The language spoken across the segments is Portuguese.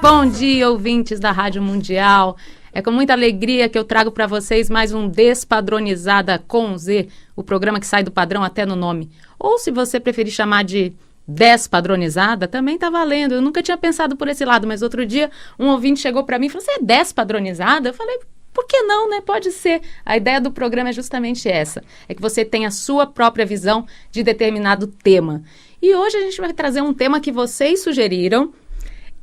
Bom dia, ouvintes da Rádio Mundial. É com muita alegria que eu trago para vocês mais um Despadronizada com Z, o programa que sai do padrão até no nome. Ou se você preferir chamar de Despadronizada, também tá valendo. Eu nunca tinha pensado por esse lado, mas outro dia um ouvinte chegou para mim e falou: "Você é despadronizada?" Eu falei: "Por que não, né? Pode ser." A ideia do programa é justamente essa, é que você tenha a sua própria visão de determinado tema. E hoje a gente vai trazer um tema que vocês sugeriram,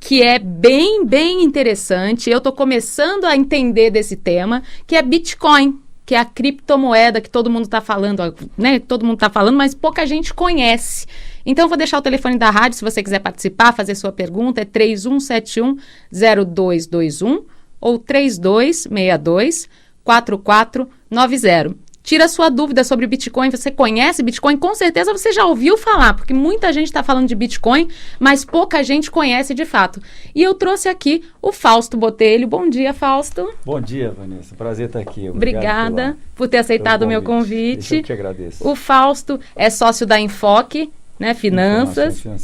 que é bem interessante. Eu estou começando a entender desse tema, que é Bitcoin, que é a criptomoeda que todo mundo está falando, né? Todo mundo está falando, mas pouca gente conhece. Então, eu vou deixar o telefone da rádio, se você quiser participar, fazer sua pergunta, é 3171-0221 ou 3262-4490. Tira a sua dúvida sobre Bitcoin. Você conhece Bitcoin? Com certeza você já ouviu falar, porque muita gente está falando de Bitcoin, mas pouca gente conhece de fato. E eu trouxe aqui o Fausto Botelho. Bom dia, Fausto. Bom dia, Vanessa. Prazer estar aqui. Obrigada por ter aceitado o meu convite. Eu que agradeço. O Fausto é sócio da Enfoque, né,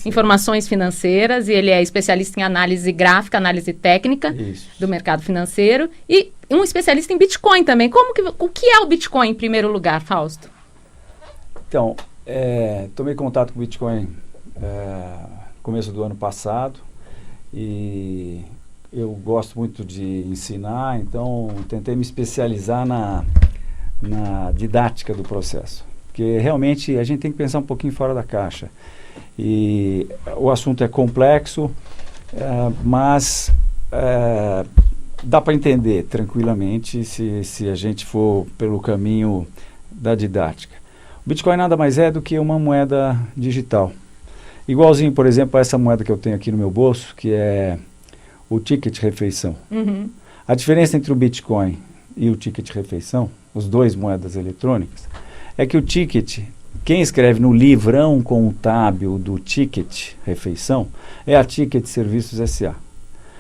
informações financeiras, e ele é especialista em análise gráfica, análise técnica do mercado financeiro e um especialista em Bitcoin também. O que é o Bitcoin em primeiro lugar, Fausto? Então, tomei contato com o Bitcoin no começo do ano passado e eu gosto muito de ensinar, então tentei me especializar na didática do processo. Porque realmente a gente tem que pensar um pouquinho fora da caixa. E o assunto é complexo, mas dá para entender tranquilamente se a gente for pelo caminho da didática. O Bitcoin nada mais é do que uma moeda digital. Igualzinho, por exemplo, a essa moeda que eu tenho aqui no meu bolso, que é o ticket refeição. Uhum. A diferença entre o Bitcoin e o ticket refeição, os dois moedas eletrônicas, é que o ticket, quem escreve no livrão contábil do ticket refeição, é a Ticket Serviços S.A.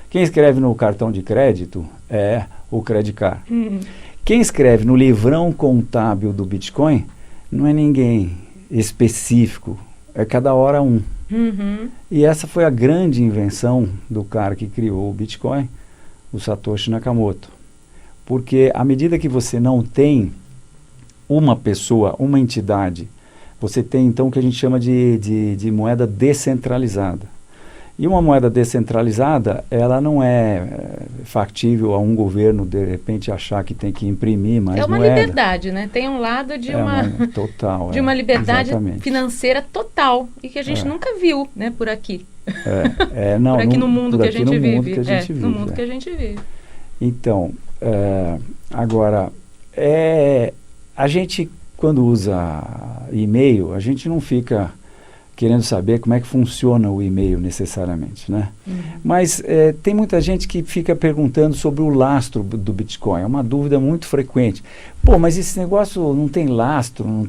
Quem escreve no cartão de crédito é o Credit Card. Uhum. Quem escreve no livrão contábil do Bitcoin não é ninguém específico, é cada hora um. Uhum. E essa foi a grande invenção do cara que criou o Bitcoin, o Satoshi Nakamoto. Porque à medida que você não tem uma pessoa, uma entidade, você tem então o que a gente chama de moeda descentralizada. E uma moeda descentralizada, ela não é factível a um governo de repente achar que tem que imprimir mais moeda. É uma liberdade, né? Tem um lado de total, de uma liberdade exatamente. Financeira total e que a gente nunca viu, né, por aqui. Não, por aqui no mundo que a gente vive. No mundo que a gente vive. Então, agora, a gente, quando usa e-mail, a gente não fica querendo saber como é que funciona o e-mail necessariamente, né? Uhum. Mas tem muita gente que fica perguntando sobre o lastro do Bitcoin. É uma dúvida muito frequente. Pô, mas esse negócio não tem lastro, não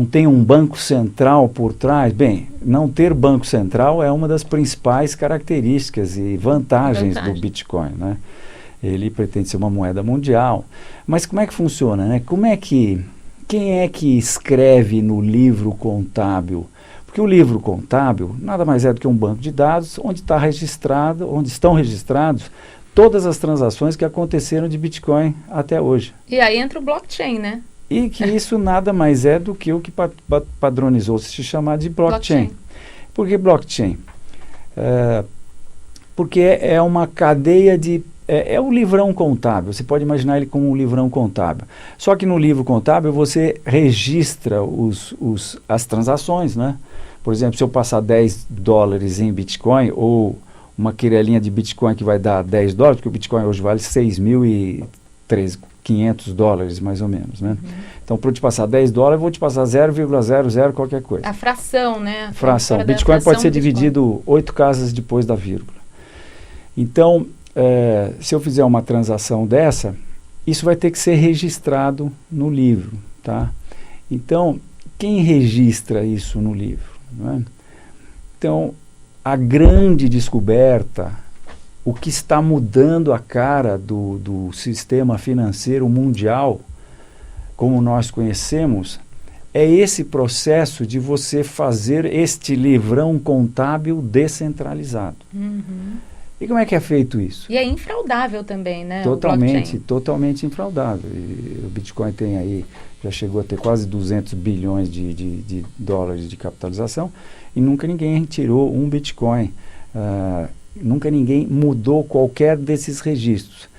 tem um banco central por trás? Bem, não ter banco central é uma das principais características e vantagens do Bitcoin, né? Ele pretende ser uma moeda mundial. Mas como é que funciona, né? Quem é que escreve no livro contábil? Porque o livro contábil nada mais é do que um banco de dados onde estão registrados todas as transações que aconteceram de Bitcoin até hoje. E aí entra o blockchain, né? E que isso nada mais é do que o que padronizou se chamar de blockchain. Por que blockchain? Porque é uma cadeia de... É o livrão contábil, você pode imaginar ele como um livrão contábil. Só que no livro contábil você registra as transações, né? Por exemplo, se eu passar $10 em Bitcoin ou uma querelinha de Bitcoin que vai dar $10, porque o Bitcoin hoje vale $6.500 mais ou menos, né? Uhum. Então, para eu te passar $10, eu vou te passar 0,00 qualquer coisa. A fração, né? Fração. O Bitcoin pode ser dividido 8 casas depois da vírgula. Então, se eu fizer uma transação dessa, isso vai ter que ser registrado no livro, tá? Então, quem registra isso no livro? Não é? Então, a grande descoberta, o que está mudando a cara do sistema financeiro mundial, como nós conhecemos, é esse processo de você fazer este livrão contábil descentralizado. E como é que é feito isso? E é infraudável também, né? Totalmente infraudável. E o Bitcoin tem aí, já chegou a ter quase 200 bilhões de dólares de capitalização e nunca ninguém tirou um Bitcoin. Nunca ninguém mudou qualquer desses registros.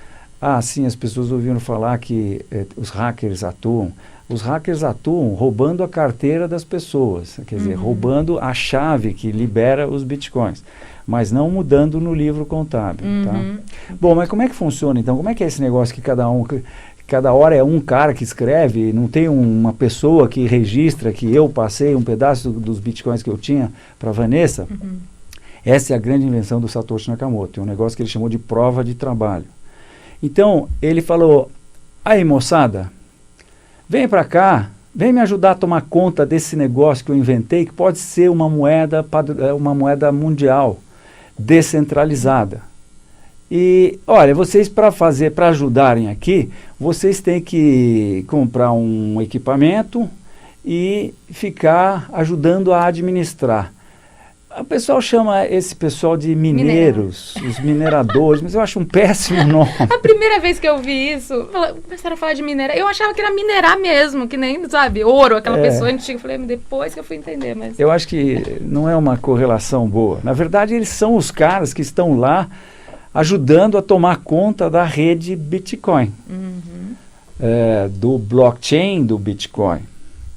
Sim, as pessoas ouviram falar que os hackers atuam. Os hackers atuam roubando a carteira das pessoas, quer dizer, roubando a chave que libera os bitcoins, mas não mudando no livro contábil. Tá? Bom, mas como é que funciona então? Como é que é esse negócio que cada hora é um cara que escreve, não tem uma pessoa que registra que eu passei um pedaço dos bitcoins que eu tinha para a Vanessa? Essa é a grande invenção do Satoshi Nakamoto, é um negócio que ele chamou de prova de trabalho. Então, ele falou, aí moçada, vem para cá, vem me ajudar a tomar conta desse negócio que eu inventei, que pode ser uma moeda mundial, descentralizada. E, olha, vocês para ajudarem aqui, vocês têm que comprar um equipamento e ficar ajudando a administrar. O pessoal chama esse pessoal de mineiros, os mineradores, mas eu acho um péssimo nome. A primeira vez que eu vi isso, começaram a falar de minerar, eu achava que era minerar mesmo, que nem, sabe, ouro, aquela pessoa antiga. Eu falei, depois que eu fui entender, mas... Eu acho que não é uma correlação boa. Na verdade, eles são os caras que estão lá ajudando a tomar conta da rede Bitcoin, do blockchain do Bitcoin.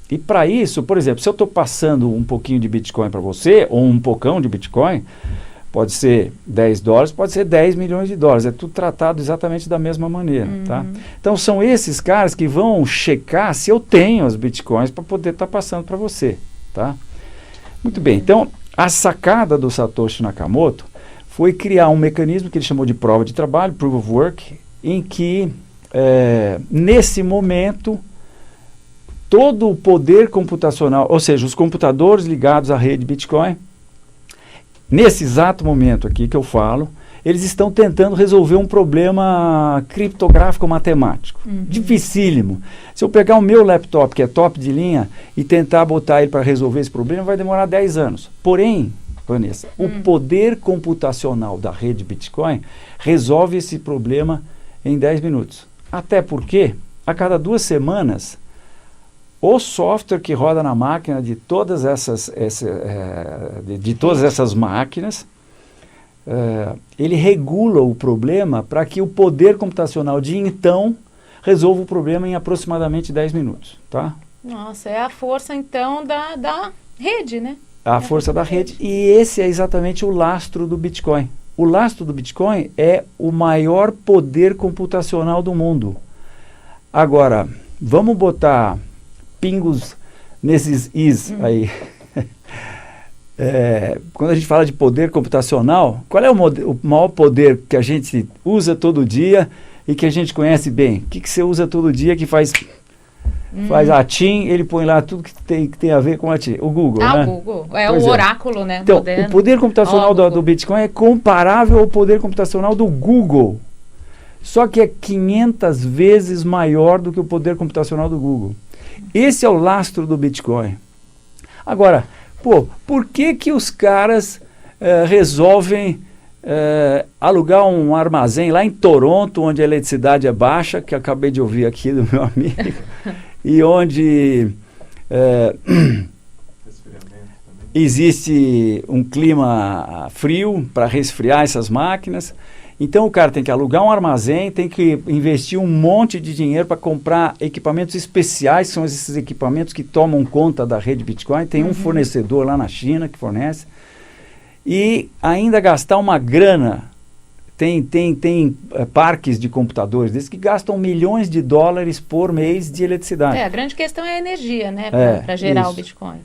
E para isso, por exemplo, se eu estou passando um pouquinho de Bitcoin para você, ou um pocão de Bitcoin, pode ser $10, pode ser 10 milhões de dólares. É tudo tratado exatamente da mesma maneira. Tá? Então são esses caras que vão checar se eu tenho as Bitcoins para poder estar passando para você. Tá? Muito bem, então a sacada do Satoshi Nakamoto foi criar um mecanismo que ele chamou de prova de trabalho, Proof of Work, em que nesse momento todo o poder computacional, ou seja, os computadores ligados à rede Bitcoin, nesse exato momento aqui que eu falo, eles estão tentando resolver um problema criptográfico matemático. Dificílimo. Se eu pegar o meu laptop, que é top de linha, e tentar botar ele para resolver esse problema, vai demorar 10 anos. Porém, Vanessa, o poder computacional da rede Bitcoin resolve esse problema em 10 minutos. Até porque, a cada 2 semanas, o software que roda na máquina de todas essas máquinas, ele regula o problema para que o poder computacional de então resolva o problema em aproximadamente 10 minutos. Tá? Nossa, é a força então da rede, né? A força da rede. E esse é exatamente o lastro do Bitcoin. O lastro do Bitcoin é o maior poder computacional do mundo. Agora, vamos botar pingos nesses is aí. Quando a gente fala de poder computacional, qual é o maior poder que a gente usa todo dia e que a gente conhece bem? O que você usa todo dia que faz a TIM, ele põe lá tudo que tem a ver com a TIM? O Google, né? O Google. Pois o oráculo, né? Então, moderno. O poder computacional do Bitcoin é comparável ao poder computacional do Google. Só que é 500 vezes maior do que o poder computacional do Google. Esse é o lastro do Bitcoin. Agora, por que os caras resolvem alugar um armazém lá em Toronto, onde a eletricidade é baixa, que eu acabei de ouvir aqui do meu amigo, e onde existe um clima frio para resfriar essas máquinas? Então o cara tem que alugar um armazém, tem que investir um monte de dinheiro para comprar equipamentos especiais, que são esses equipamentos que tomam conta da rede Bitcoin. Tem um fornecedor lá na China que fornece. E ainda gastar uma grana. Tem parques de computadores desses que gastam milhões de dólares por mês de eletricidade. A grande questão é a energia, né? Para gerar isso. O Bitcoin.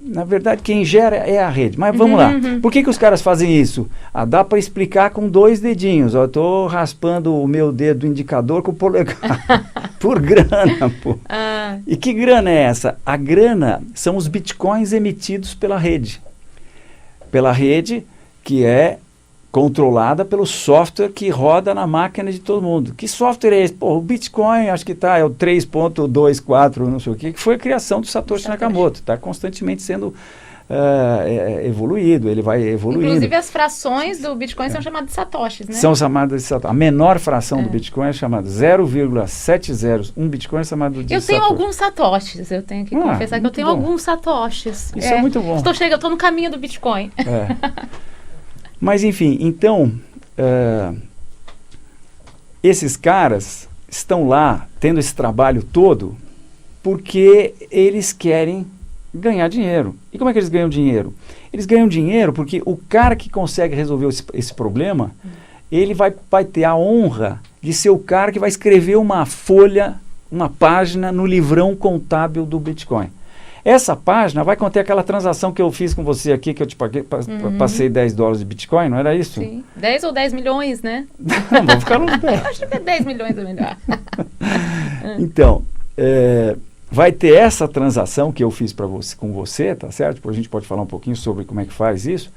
Na verdade, quem gera é a rede. Mas vamos lá. Por que os caras fazem isso? Dá para explicar com 2 dedinhos. Eu estou raspando o meu dedo indicador com o polegar. Por grana, pô. E que grana é essa? A grana são os bitcoins emitidos pela rede. Pela rede que é controlada pelo software que roda na máquina de todo mundo. Que software é esse? Pô, o Bitcoin, acho que é o 3.24, não sei o que foi a criação do Satoshi Nakamoto. Está constantemente sendo evoluído, ele vai evoluindo. Inclusive as frações do Bitcoin são chamadas de satoshis, né? São chamadas de satoshi. A menor fração do Bitcoin é chamada 0,701 Bitcoin é chamado de Eu tenho satoshi. alguns satoshis, eu tenho que confessar que eu tenho alguns satoshis. Isso é muito bom. Estou no caminho do Bitcoin. Mas enfim, então, esses caras estão lá tendo esse trabalho todo porque eles querem ganhar dinheiro. E como é que eles ganham dinheiro? Eles ganham dinheiro porque o cara que consegue resolver esse problema, ele vai ter a honra de ser o cara que vai escrever uma folha, uma página no livrão contábil do Bitcoin. Essa página vai conter aquela transação que eu fiz com você aqui, que eu te paguei, passei $10 de Bitcoin, não era isso? Sim. 10 ou 10 milhões, né? Não, vamos ficar nos 10. Acho que 10 milhões é melhor. Então, vai ter essa transação que eu fiz com você, tá certo? Depois a gente pode falar um pouquinho sobre como é que faz isso.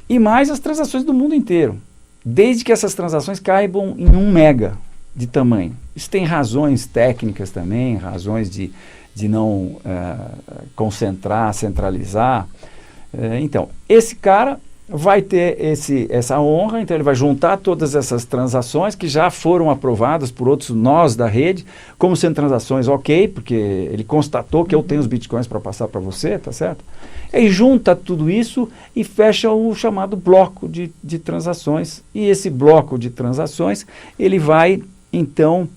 E mais as transações do mundo inteiro. Desde que essas transações caibam em 1 mega de tamanho. Isso tem razões técnicas também, razões de não concentrar, centralizar. Então, esse cara vai ter essa honra, então ele vai juntar todas essas transações que já foram aprovadas por outros nós da rede, como sendo transações ok, porque ele constatou que eu tenho os bitcoins para passar para você, tá certo? Aí junta tudo isso e fecha o chamado bloco de transações. E esse bloco de transações, ele vai, então,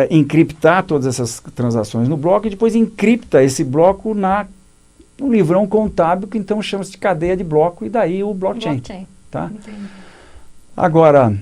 encriptar todas essas transações no bloco e depois encripta esse bloco no livrão contábil, que então chama-se de cadeia de bloco, e daí o blockchain. Tá? Agora,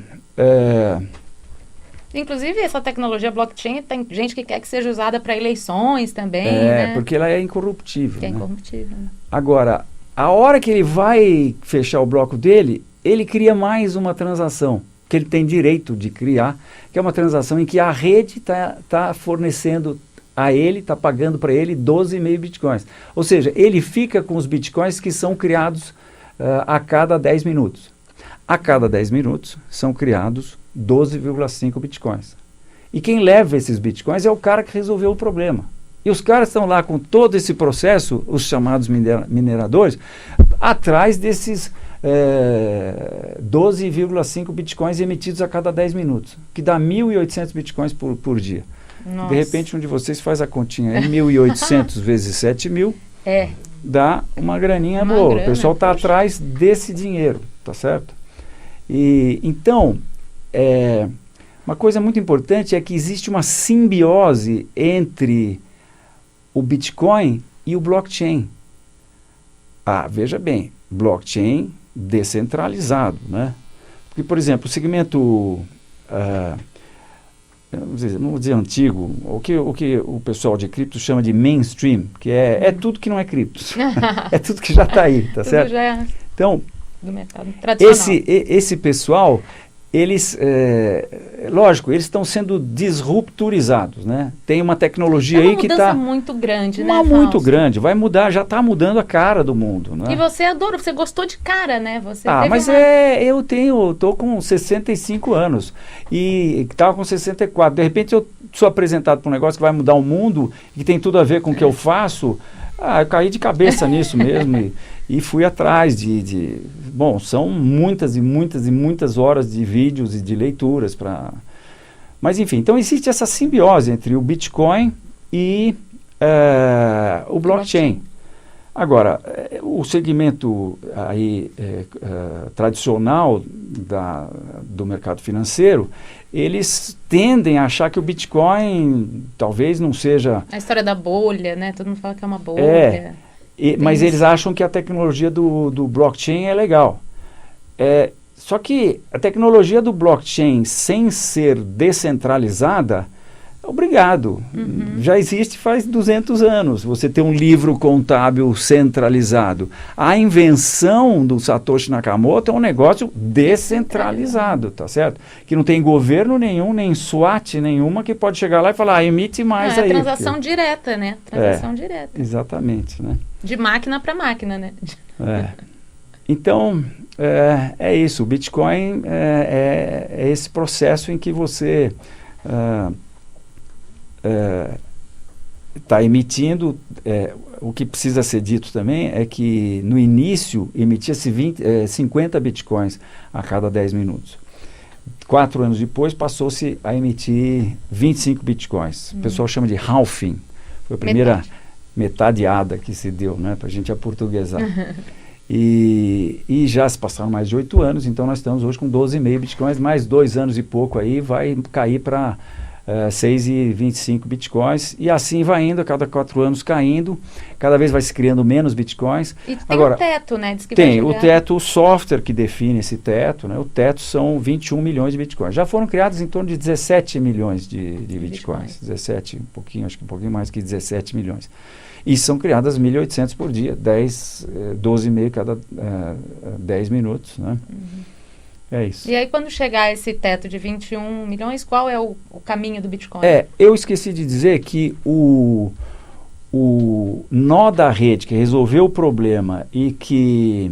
inclusive essa tecnologia blockchain tem gente que quer que seja usada para eleições também, né? Porque ela é incorruptível. Que é incorruptível. Né? Agora, a hora que ele vai fechar o bloco dele, ele cria mais uma transação, que ele tem direito de criar, que é uma transação em que a rede está fornecendo a ele, está pagando para ele 12,5 bitcoins. Ou seja, ele fica com os bitcoins que são criados a cada 10 minutos. A cada 10 minutos são criados 12,5 bitcoins. E quem leva esses bitcoins é o cara que resolveu o problema. E os caras estão lá com todo esse processo, os chamados mineradores, atrás desses 12,5 bitcoins emitidos a cada 10 minutos, que dá 1.800 bitcoins por dia. Nossa. De repente, um de vocês faz a continha, 1.800 vezes 7.000, dá uma graninha boa. O pessoal está atrás desse dinheiro, tá certo? E então, uma coisa muito importante é que existe uma simbiose entre o Bitcoin e o blockchain. Veja bem, blockchain descentralizado, né? Porque, por exemplo, o segmento não vou dizer antigo, o que o pessoal de cripto chama de mainstream, que é tudo que não é cripto. É tudo que já está aí, tá certo? Já é então, do mercado tradicional. Esse pessoal, eles, lógico, eles estão sendo disrupturizados, né? Tem uma tecnologia aí que está... É uma mudança muito grande, né, muito grande, vai mudar, já está mudando a cara do mundo, né? E você adorou, você gostou de cara, né? Você mas eu estou com 65 anos e estava com 64, de repente eu sou apresentado para um negócio que vai mudar o mundo e que tem tudo a ver com o que eu faço, eu caí de cabeça nisso mesmo e fui atrás bom, são muitas e muitas e muitas horas de vídeos e de leituras para... Mas enfim, então existe essa simbiose entre o Bitcoin e o blockchain. Agora, o segmento aí, tradicional do mercado financeiro, eles tendem a achar que o Bitcoin talvez não seja... A história da bolha, né? Todo mundo fala que é uma bolha. Mas eles acham que a tecnologia do blockchain é legal. Só que a tecnologia do blockchain, sem ser descentralizada, obrigado. Já existe faz 200 anos. Você tem um livro contábil centralizado. A invenção do Satoshi Nakamoto é um negócio descentralizado, tá certo? Que não tem governo nenhum, nem SWAT nenhuma que pode chegar lá e falar, emite mais aí. Transação direta, né? Transação direta. Exatamente, né? De máquina para máquina, né? Então, é isso. O Bitcoin é esse processo em que você está emitindo. O que precisa ser dito também é que no início emitia-se 50 Bitcoins a cada 10 minutos. 4 anos depois passou-se a emitir 25 Bitcoins. O pessoal chama de halving. Foi a primeira metadeada que se deu, né, para a gente aportuguesar. E já se passaram mais de 8 anos, então nós estamos hoje com 12,5 Bitcoins, mais 2 anos e pouco aí vai cair para 6,25 Bitcoins, e assim vai indo, a cada 4 anos caindo, cada vez vai se criando menos Bitcoins. E tem um teto, né? Diz que tem o teto, o software que define esse teto, né? O teto são 21 milhões de Bitcoins. Já foram criados em torno de 17 milhões de Bitcoins. 17, acho que um pouquinho mais que 17 milhões. E são criadas 1.800 por dia, 12,5 cada 10 minutos, né? É isso. E aí, quando chegar esse teto de 21 milhões, qual é o caminho do Bitcoin? Eu esqueci de dizer que o nó da rede que resolveu o problema e que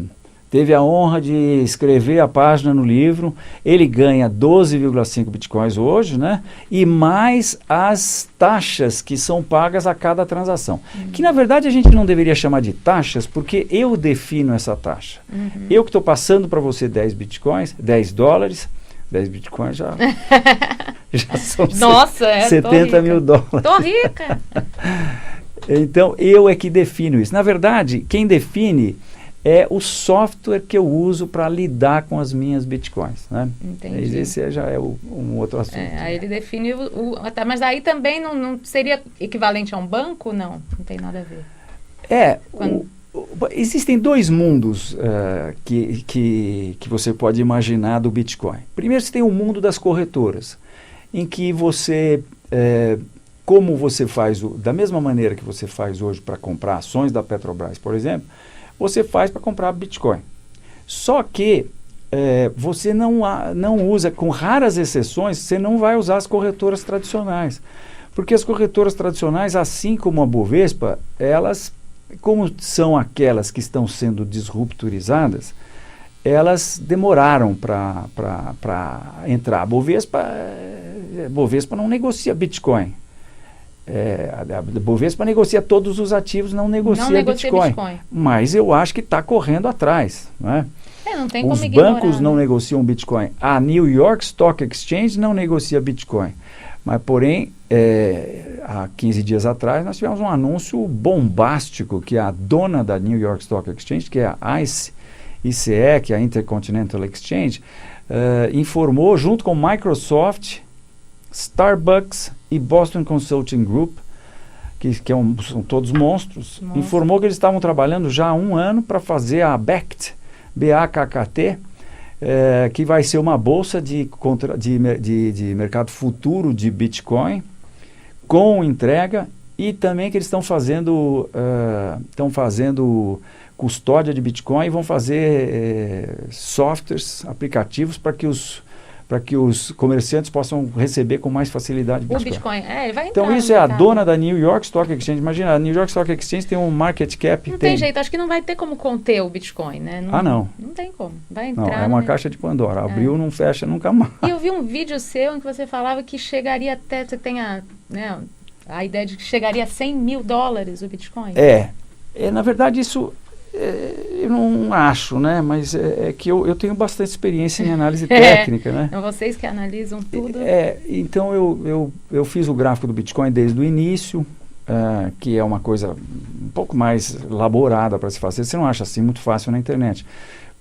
teve a honra de escrever a página no livro, ele ganha 12,5 Bitcoins hoje, né? E mais as taxas que são pagas a cada transação. Que, na verdade, a gente não deveria chamar de taxas, porque eu defino essa taxa. Eu que estou passando para você 10 Bitcoins, 10 dólares, 10 Bitcoins já são Nossa, 70 mil dólares. Tô rica! Então, eu é que defino isso. Na verdade, quem define é o software que eu uso para lidar com as minhas Bitcoins, né? Entendi. Esse já é um outro assunto. Aí ele define mas aí também não seria equivalente a um banco? Não tem nada a ver. Existem 2 mundos que você pode imaginar do Bitcoin. Primeiro, você tem o mundo das corretoras, em que você, como você faz, da mesma maneira que você faz hoje para comprar ações da Petrobras, por exemplo, você faz para comprar Bitcoin. Só que você não usa, com raras exceções, você não vai usar as corretoras tradicionais. Porque as corretoras tradicionais, assim como a Bovespa, elas, como são aquelas que estão sendo disruptorizadas, elas demoraram para entrar. A Bovespa não negocia Bitcoin. A Bovespa negocia todos os ativos, não negocia Bitcoin. Mas eu acho que está correndo atrás, né? Não tem como Os ignorar, bancos não negociam Bitcoin. A New York Stock Exchange não negocia Bitcoin. Mas, porém, há 15 dias atrás, nós tivemos um anúncio bombástico que a dona da New York Stock Exchange, que é a ICE, que é a Intercontinental Exchange, informou, junto com Microsoft, Starbucks e Boston Consulting Group, que são todos monstros, informou que eles estavam trabalhando já há 1 ano para fazer a BACT, B-A-K-K-T, que vai ser uma bolsa de mercado futuro de Bitcoin, com entrega, e também que eles estão fazendo custódia de Bitcoin e vão fazer softwares, aplicativos para que os comerciantes possam receber com mais facilidade o Bitcoin. Ele vai entrar. Então isso é a dona da New York Stock Exchange. Imagina, a New York Stock Exchange tem um market cap. Não tem jeito, acho que não vai ter como conter o Bitcoin, né? Não. Não tem como. Vai entrar. Não, é uma caixa de Pandora. Abriu, não fecha nunca mais. E eu vi um vídeo seu em que você falava que chegaria até, você tem a ideia de que chegaria a 100 mil dólares o Bitcoin. Na verdade, isso eu não acho, né? Mas é que eu tenho bastante experiência em análise técnica, né? Então vocês que analisam tudo. Então eu fiz o gráfico do Bitcoin desde o início, que é uma coisa um pouco mais elaborada para se fazer. Você não acha assim muito fácil na internet.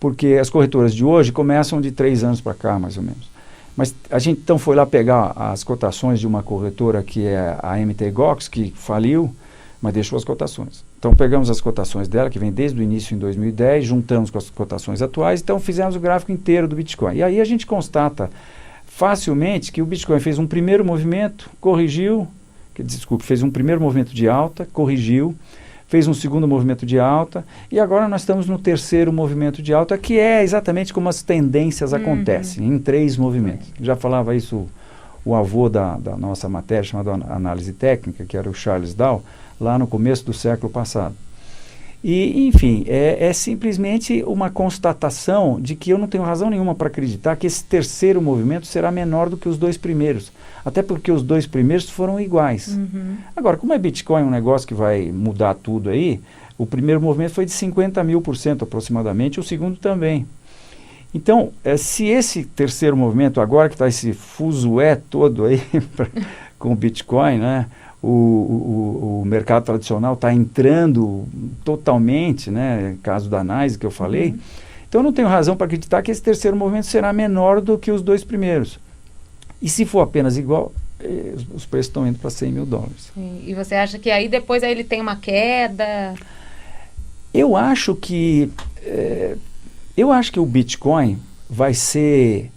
Porque as corretoras de hoje começam de 3 anos para cá, mais ou menos. Mas a gente então foi lá pegar as cotações de uma corretora que é a MTGOX, que faliu, mas deixou as cotações. Então pegamos as cotações dela, que vem desde o início em 2010, juntamos com as cotações atuais, então fizemos o gráfico inteiro do Bitcoin. E aí a gente constata facilmente que o Bitcoin fez um primeiro movimento, fez um primeiro movimento de alta, corrigiu, fez um segundo movimento de alta, e agora nós estamos no terceiro movimento de alta, que é exatamente como as tendências acontecem, em 3 movimentos. Já falava isso o avô da nossa matéria, chamada análise técnica, que era o Charles Dow, lá no começo do século passado. E, enfim, é simplesmente uma constatação de que eu não tenho razão nenhuma para acreditar que esse terceiro movimento será menor do que os dois primeiros. Até porque os dois primeiros foram iguais. Uhum. Agora, como é Bitcoin um negócio que vai mudar tudo aí, o primeiro movimento foi de 50.000% aproximadamente, o segundo também. Então, se esse terceiro movimento, agora que está esse fuzué todo aí com o Bitcoin, né? O mercado tradicional está entrando totalmente, né? Caso da NYSE que eu falei. Então, eu não tenho razão para acreditar que esse terceiro movimento será menor do que os dois primeiros. E se for apenas igual, os preços estão indo para $100 mil. Sim. E você acha que aí depois ele tem uma queda? Eu acho que o Bitcoin vai ser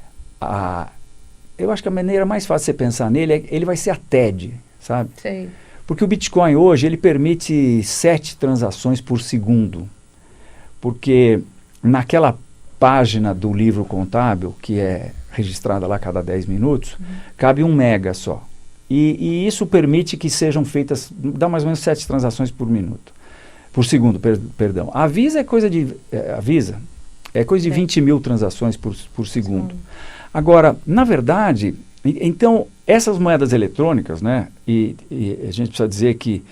eu acho que a maneira mais fácil de você pensar nele é ele vai ser a TED, sabe? Sei. Porque o Bitcoin hoje ele permite 7 transações por segundo. Porque naquela página do livro contábil, que é registrada lá a cada 10 minutos, cabe 1 mega só. E isso permite que sejam feitas, dá mais ou menos 7 transações por minuto. Por segundo, perdão. A Visa é coisa de 20 mil transações por segundo. Agora, na verdade, então, essas moedas eletrônicas, né, e a gente precisa dizer que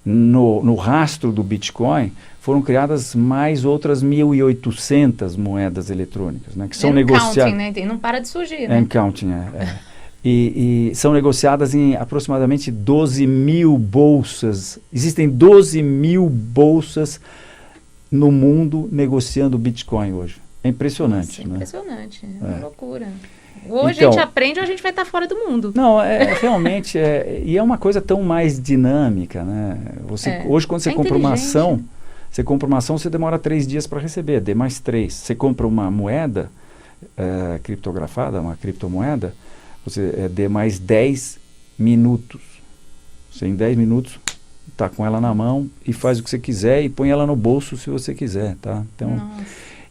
no rastro do Bitcoin foram criadas mais outras 1.800 moedas eletrônicas, né, que são negociadas. Né? Não para de surgir, né? Counting, E são negociadas em aproximadamente 12 mil bolsas. Existem 12 mil bolsas no mundo negociando Bitcoin hoje. É impressionante. Nossa, né? Impressionante, é uma loucura. Ou Então, a gente aprende ou a gente vai estar fora do mundo. Não, realmente, e é uma coisa tão mais dinâmica, né? Hoje, quando você compra uma ação, você demora 3 dias para receber, D mais 3. Você compra uma moeda criptografada, uma criptomoeda, você D mais 10 minutos. Você em 10 minutos está com ela na mão e faz o que você quiser e põe ela no bolso se você quiser, tá? Então,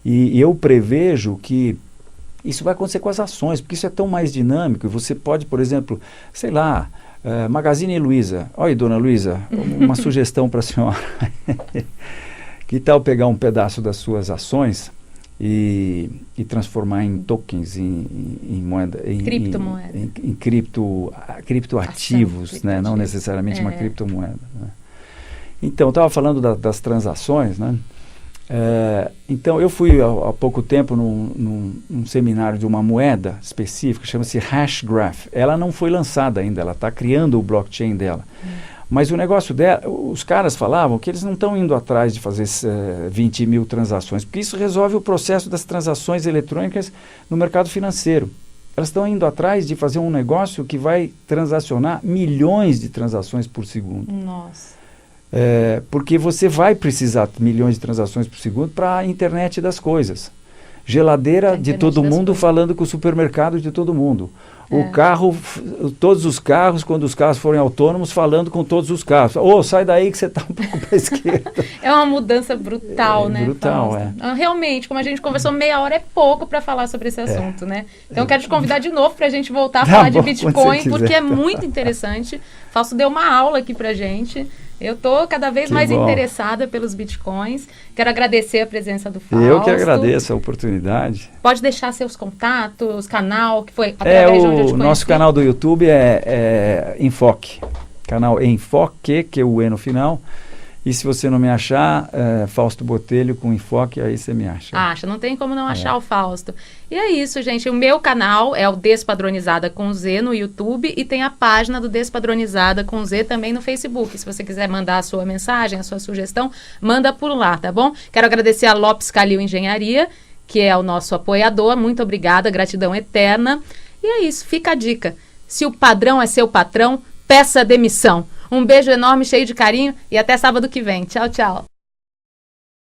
e eu prevejo que isso vai acontecer com as ações, porque isso é tão mais dinâmico. Você pode, por exemplo, sei lá, Magazine Luiza. Olha, dona Luiza, uma sugestão para a senhora. Que tal pegar um pedaço das suas ações e transformar em tokens, em moeda, criptomoeda. em criptoativos, né? Não necessariamente uma criptomoeda. Né? Então, eu estava falando das transações, né? Então, eu fui há pouco tempo num seminário de uma moeda específica, chama-se Hashgraph. Ela não foi lançada ainda, ela está criando o blockchain dela. Mas o negócio dela, os caras falavam que eles não estão indo atrás de fazer 20 mil transações, porque isso resolve o processo das transações eletrônicas no mercado financeiro. Elas estão indo atrás de fazer um negócio que vai transacionar milhões de transações por segundo. Nossa. Porque você vai precisar de milhões de transações por segundo para a internet das coisas. Geladeira de todo mundo falando com o supermercado de todo mundo. O carro, todos os carros, quando os carros forem autônomos, falando com todos os carros. Sai daí que você está um pouco para a esquerda. É uma mudança brutal, né? Brutal, Realmente, como a gente conversou, meia hora é pouco para falar sobre esse assunto, né? Então, eu quero te convidar de novo para a gente voltar a falar de Bitcoin, porque é muito interessante. Fausto deu uma aula aqui para a gente. Eu estou cada vez mais interessada pelos Bitcoins. Quero agradecer a presença do Fausto. Eu que agradeço a oportunidade. Pode deixar seus contatos, canal, que foi através de onde eu te conheci. O nosso canal do YouTube é Enfoque. Canal Enfoque, que é o E no final. E se você não me achar, Fausto Botelho com Enfoque, aí você me acha. Acha, não tem como não achar o Fausto. E é isso, gente. O meu canal é o Despadronizada com Z no YouTube e tem a página do Despadronizada com Z também no Facebook. Se você quiser mandar a sua mensagem, a sua sugestão, manda por lá, tá bom? Quero agradecer a Lopes Calil Engenharia, que é o nosso apoiador. Muito obrigada, gratidão eterna. E é isso, fica a dica. Se o padrão é seu patrão, peça demissão. Um beijo enorme, cheio de carinho e até sábado que vem. Tchau, tchau.